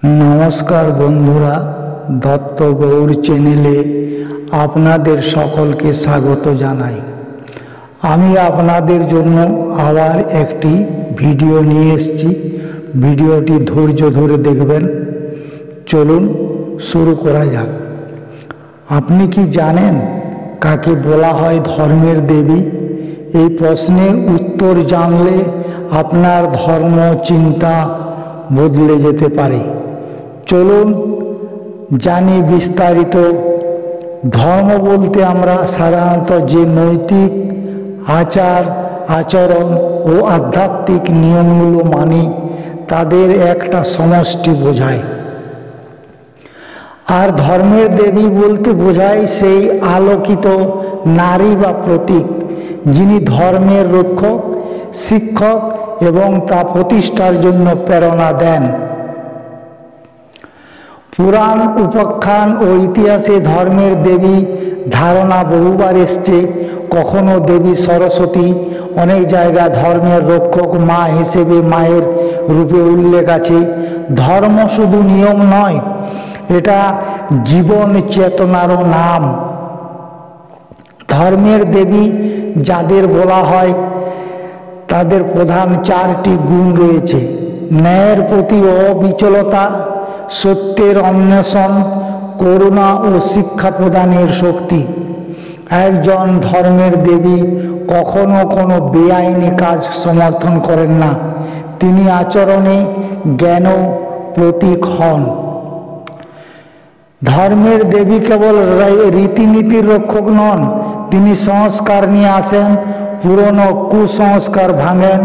नमस्कार बंधुरा दत्त गौर चैनेले आपनादेर सकलके स्वागत जानाई। आमी आपनादेर जोन्नो आबार एकटी भिडियो निये एसेछि। भिडियोटी धैर्य धरे देखबेन। चलुन शुरू करा जाक। आपनि कि जानेन काके बला हय धर्मेर देवी? এই প্রশ্নের উত্তর জানলে আপনার ধর্ম চিন্তা বদলে যেতে পারে। চলুন জানি বিস্তারিত। ধর্ম বলতে আমরা সাধারণত যে নৈতিক আচার আচরণ ও আধ্যাত্মিক নিয়মগুলো মানি তাদের একটা সমষ্টি বোঝায়। আর ধর্মের দেবী বলতে বোঝায় সেই আলোকিত নারী বা প্রতীক যিনি ধর্মের রক্ষক শিক্ষক এবং তা প্রতিষ্ঠার জন্য প্রেরণা দেন। পুরাণ উপাখ্যান ও ইতিহাসে ধর্মের দেবী ধারণা বহুবার এসছে। কখনো দেবী সরস্বতী, অনেক জায়গায় ধর্মের রক্ষক মা হিসেবে মায়ের রূপে উল্লেখ আছে। ধর্ম শুধু নিয়ম নয়, এটা জীবন চেতনারও নাম। ধর্মের দেবী যাদের বলা হয় তাদের প্রধান চারটি গুণ রয়েছে: ন্যায়ের প্রতি অবিচলতা, সত্যের অন্বেষণ, করুণা ও শিক্ষা প্রদানের শক্তি। একজন ধর্মের দেবী কখনো কোনো বেআইনি কাজ সমর্থন করেন না। তিনি আচরণে জ্ঞান প্রতীক হন। ধর্মের দেবী কেবল রীতিনীতির রক্ষক নন, তিনি সংস্কার নিয়ে আসেন, পুরনো কুসংস্কার ভাঙেন,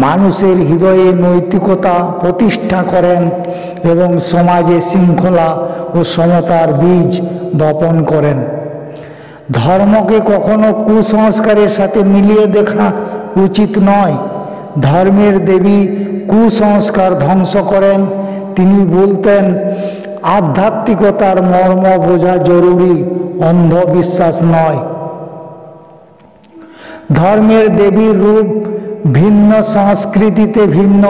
মানুষের হৃদয়ে নৈতিকতা প্রতিষ্ঠা করেন এবং সমাজে শৃঙ্খলা ও সমতার বীজ বপন করেন। ধর্মকে কখনো কুসংস্কারের সাথে মিলিয়ে দেখা উচিত নয়। ধর্মের দেবী কুসংস্কার ধ্বংস করেন। তিনি বলতেন, আধ্যাত্মিকতার মর্ম বোঝা জরুরি, অন্ধবিশ্বাস নয়। ধর্মের দেবীর রূপ ভিন্ন সংস্কৃতিতে ভিন্ন,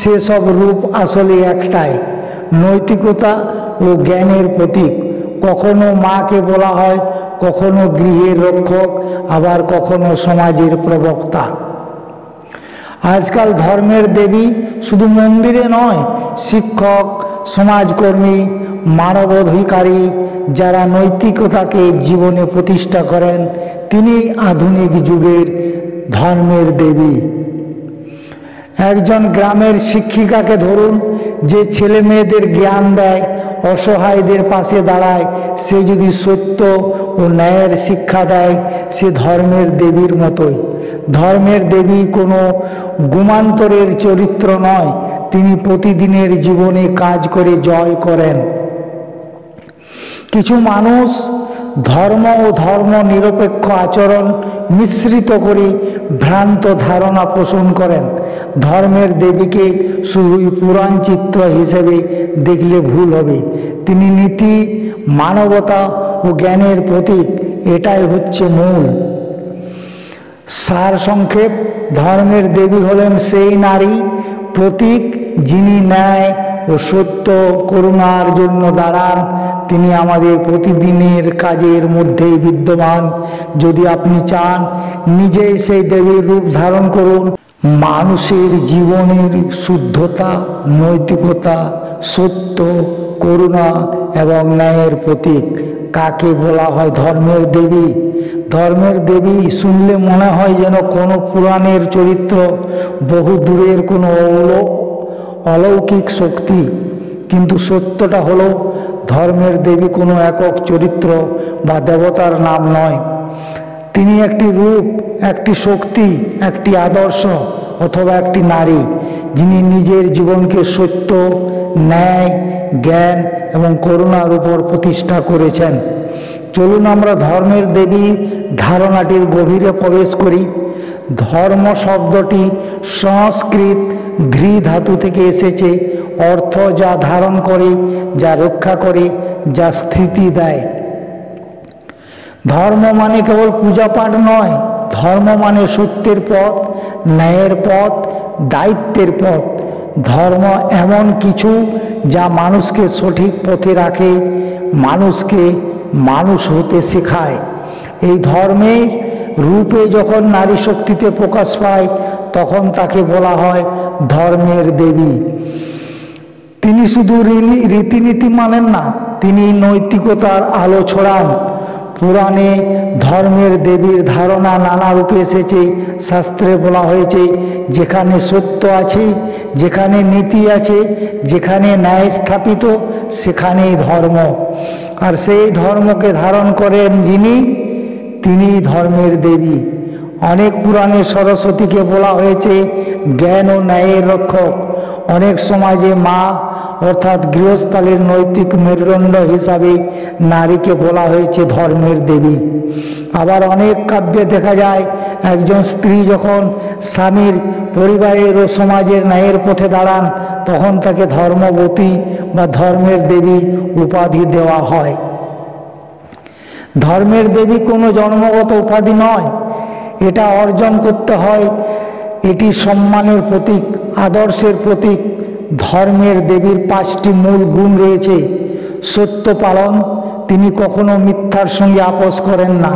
সেসব রূপ আসলে একটাই, নৈতিকতা ও জ্ঞানের প্রতীক। কখনো মাকে বলা হয়, কখনো গৃহের রক্ষক, আবার কখনো সমাজের প্রবক্তা। আজকাল ধর্মের দেবী শুধু মন্দিরে নয়, শিক্ষক, সমাজকর্মী, মানবাধিকারী যারা নৈতিকতাকে জীবনে প্রতিষ্ঠা করেন, তিনি আধুনিক যুগের ধর্মের দেবী। একজন গ্রামের শিক্ষিকাকে ধরুন, যে ছেলে মেয়েদের জ্ঞান দেয়, অসহায়দের পাশে দাঁড়ায়, সে যদি সত্য ও ন্যায়ের শিক্ষা দেয়, সে ধর্মের দেবীর মতোই। ধর্মের দেবী কোনো গুমান্তরের চরিত্র নয়, তিনি প্রতিদিনের জীবনে কাজ করে জয় করেন। কিছু মানুষ ধর্ম ও ধর্ম নিরপেক্ষ আচরণ মিশ্রিত করে ভ্রান্ত ধারণা পোষণ করেন। ধর্মের দেবীকে শুধুই পুরাণ চিত্র হিসেবে দেখলে ভুল হবে। তিনি নীতি, মানবতা ও জ্ঞানের প্রতীক, এটাই হচ্ছে মূল। সারসংক্ষেপ, ধর্মের দেবী হলেন সেই নারী প্রতীক যিনি ন্যায় ও সত্য করুণার জন্য দাঁড়ান। তিনি আমাদের প্রতিদিনের কাজের মধ্যেই বিদ্যমান। যদি আপনি চান, নিজেই সেই দেবীর রূপ ধারণ করুন। মানুষের জীবনের শুদ্ধতা, নৈতিকতা, সত্য, করুণা এবং ন্যায়ের প্রতীক। কাকে বলা হয় ধর্মের দেবী? ধর্মের দেবী শুনলে মনে হয় যেন কোনো পুরাণের চরিত্র, বহু দূরের কোনো অলৌকিক শক্তি। কিন্তু সত্যটা হলো, ধর্মের দেবী কোনো একক চরিত্র বা দেবতার নাম নয়। তিনি একটি রূপ, একটি শক্তি, একটি আদর্শ অথবা একটি নারী, যিনি নিজের জীবনকে সত্য, ন্যায়, জ্ঞান এবং করুণার উপর প্রতিষ্ঠা করেছেন। চলুন আমরা ধর্মের দেবী ধারণাটির গভীরে প্রবেশ করি। ধর্ম শব্দটি সংস্কৃত ধৃ ধাতু থেকে এসেছে। অর্থ যা ধারণ করে, যা রক্ষা করে, যা স্থিতি দেয়। ধর্ম মানে কেবল পূজা পাঠ নয়, ধর্ম মানে সত্যের পথ, ন্যায়ের পথ, দায়িত্বের পথ। ধর্ম এমন কিছু যা মানুষকে সঠিক পথে রাখে, মানুষকে মানুষ হতে শেখায়। এই ধর্মের রূপে যখন নারী শক্তিতে প্রকাশ পায় তখন তাকে বলা হয় ধর্মের দেবী। তিনি শুধু রীতিনীতি মানেন না, তিনি নৈতিকতার আলো ছড়ান। পুরাণে ধর্মের দেবীর ধারণা নানা রূপে এসেছে। শাস্ত্রে বলা হয়েছে, যেখানে সত্য আছে, যেখানে নীতি আছে, যেখানে ন্যায় স্থাপিত, সেখানেই ধর্ম। আর সেই ধর্মকে ধারণ করেন যিনি, তিনি ধর্মের দেবী। অনেক পুরাণে সরস্বতীকে বলা হয়েছে জ্ঞান ও ন্যায়ের রক্ষক। অনেক সমাজে মা অর্থাৎ গৃহস্থালীর নৈতিক মেরুদণ্ড হিসাবে নারীকে বলা হয়েছে ধর্মের দেবী। আবার অনেক কাব্যে দেখা যায় একজন স্ত্রী যখন স্বামীর, পরিবারের ও সমাজের ন্যায়ের পথে দাঁড়ান তখন তাকে ধর্মবতী বা ধর্মের দেবী উপাধি দেওয়া হয়। ধর্মের দেবী কোনো জন্মগত উপাধি নয়, এটা অর্জন করতে হয়। এটি সম্মানের প্রতীক, আদর্শের প্রতীক। ধর্মের দেবীর 5টি মূল গুণ রয়েছে। সত্য পালন, তিনি কখনো মিথ্যার সঙ্গে আপোষ করেন না।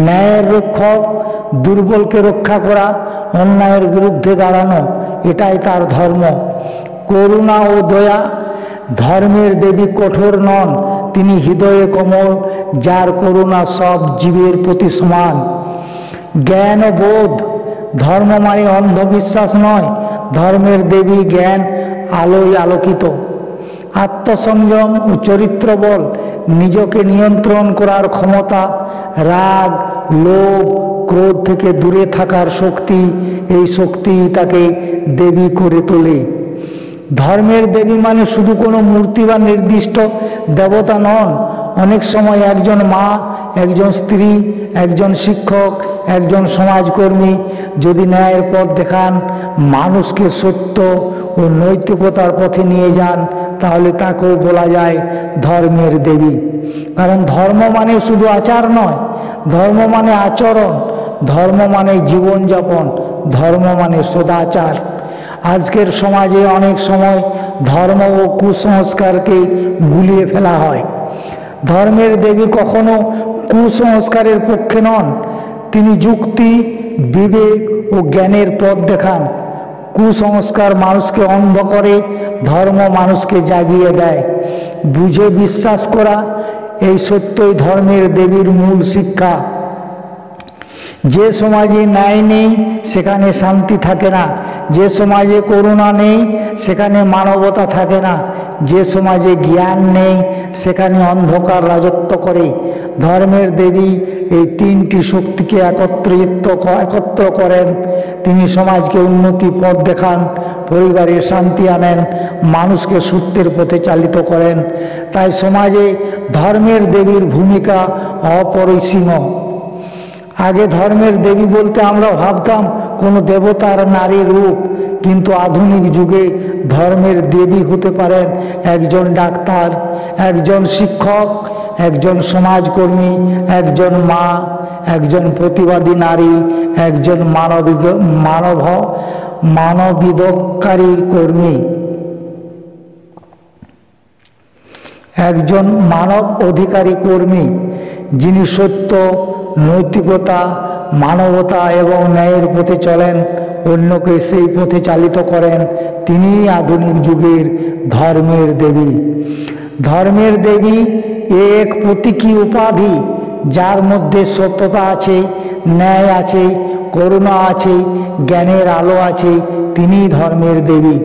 ন্যায়ের রক্ষক, দুর্বলকে রক্ষা করা, অন্যায়ের বিরুদ্ধে দাঁড়ানো, এটাই তার ধর্ম। করুণা ও দয়া, ধর্মের দেবী কঠোর নন, তিনি হৃদয়ে কোমল, যার করুণা সব জীবের প্রতি সমান। জ্ঞান ও বোধ, ধর্ম মানে অন্ধবিশ্বাস নয়, ধর্মের দেবী জ্ঞান আলোয় আলোকিত। আত্মসংযম ও চরিত্রবল, নিজকে নিয়ন্ত্রণ করার ক্ষমতা, রাগ, লোভ, ক্রোধ থেকে দূরে থাকার শক্তি, এই শক্তি তাকে দেবী করে তোলে। ধর্মের দেবী মানে শুধু কোনো মূর্তি বা নির্দিষ্ট দেবতা নন। অনেক সময় একজন মা, একজন স্ত্রী, একজন শিক্ষক, একজন সমাজকর্মী যদি ন্যায়ের পথ দেখান, মানুষকে সত্য ও নৈতিকতার পথে নিয়ে যান, তাহলে তাকেও বলা যায় ধর্মের দেবী। কারণ ধর্ম মানে শুধু আচার নয়, ধর্ম মানে আচরণ, ধর্ম মানে জীবনযাপন, ধর্ম মানে সদাচার। আজকের সমাজে অনেক সময় ধর্ম ও কুসংস্কারকে গুলিয়ে ফেলা হয়। ধর্মের দেবী কখনো কুসংস্কারের পক্ষে নন, তিনি যুক্তি, বিবেক ও জ্ঞানের পথ দেখান। কুসংস্কার মানুষকে অন্ধ করে, ধর্ম মানুষকে জাগিয়ে দেয়। বুঝে বিশ্বাস করা, এই সত্যই ধর্মের দেবীর মূল শিক্ষা। যে সমাজে ন্যায় নেই সেখানে শান্তি থাকে না, যে সমাজে করুণা নেই সেখানে মানবতা থাকে না, যে সমাজে জ্ঞান নেই সেখানে অন্ধকার রাজত্ব করে। ধর্মের দেবী এই 3টি শক্তিকে একত্র করেন। তিনি সমাজকে উন্নতি পথ দেখান, পরিবারের শান্তি আনেন, মানুষকে সত্যের পথে চালিত করেন। তাই সমাজে ধর্মের দেবীর ভূমিকা অপরিসীম। আগে ধর্মের দেবী বলতে আমরা ভাবতাম কোনো দেবতার নারী রূপ, কিন্তু আধুনিক যুগে ধর্মের দেবী হতে পারেন একজন ডাক্তার, একজন শিক্ষক, একজন সমাজকর্মী, একজন মা, একজন প্রতিবাদী নারী, একজন মানবাধিকারী কর্মী, একজন মানব অধিকারী কর্মী, যিনি সত্য, নৈতিকতা, মানবতা এবং ন্যায়ের পথে চলেন, অন্যকে সেই পথে চালিত করেন। তিনি আধুনিক যুগের ধর্মের দেবী। ধর্মের দেবী এক প্রতীকী উপাধি, যার মধ্যে সত্যতা আছে, ন্যায় আছে, করুণা আছে, জ্ঞানের আলো আছে। তিনি ধর্মের দেবী।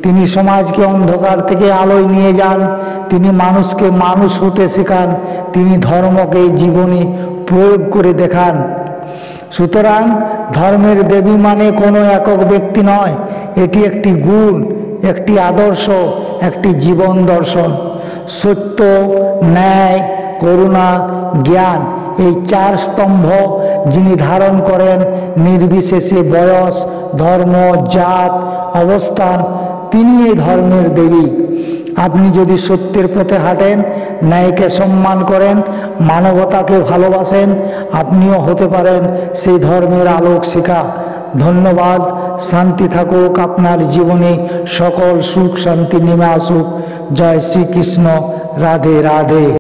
তিনি সমাজকে অন্ধকার থেকে আলোয় নিয়ে যান, তিনি মানুষকে মানুষ হতে শেখান, তিনি ধর্মকে জীবনে প্রয়োগ করে দেখান। সুতরাং ধর্মের দেবী মানে কোনো একক ব্যক্তি নয়, এটি একটি গুণ, একটি আদর্শ, একটি জীবন দর্শন। সত্য, ন্যায়, করুণা, জ্ঞান, এই 4 স্তম্ভ যিনি ধারণ করেন, নির্বিশেষে বয়স, ধর্ম, জাত, অবস্থান, তিনি এই ধর্মের দেবী। আপনি যদি সত্যের পথে হাঁটেন, ন্যায়কে সম্মান করেন, মানবতাকে ভালোবাসেন, আপনিও হতে পারেন সেই ধর্মের আলোক শিখা। ধন্যবাদ। শান্তি থাকুক আপনার জীবনে, সকল সুখ শান্তি নেমে আসুক। জয় শ্রীকৃষ্ণ। রাধে রাধে।